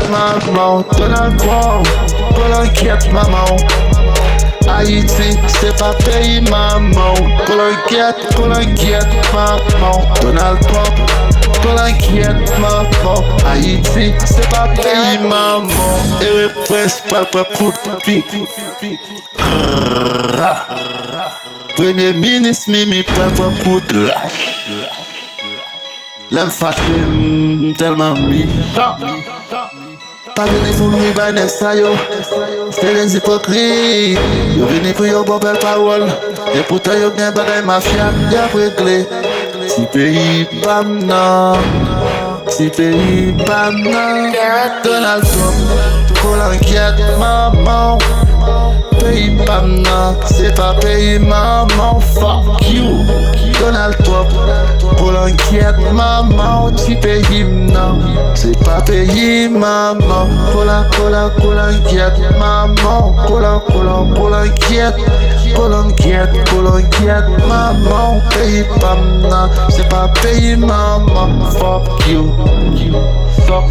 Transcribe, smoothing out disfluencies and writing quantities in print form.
maman. Donald Trump, qu'on l'inquiète maman. Haïti, c'est pas pays maman. Qu'on l'inquiète maman. Donald Trump, qu'on l'inquiète maman. Haïti, c'est pas pays maman. Et presse papa coup de pique. Premier ministre Mimi papa coup de lâche. L'aime fâché tellement méchant. Pas venu pour nous baner ça yo. C'est les hypocrites. Yo venu pour yo bon belle parole. Et pourtant yo bien bagay mafia. Y'a réglé. Si pays bam nan. Si pays bam nan. Donald Trump, qu'on l'inquiète maman. Pays bam nan. C'est pas pays maman. Fuck you. Donald Trump, qu'on l'inquiète maman. Si pays nan. C'est pas pays maman. Qu'on l'inquiète maman. Qu'on l'inquiète maman. Pays bam nan. C'est pas pays maman. Fuck you. Fuck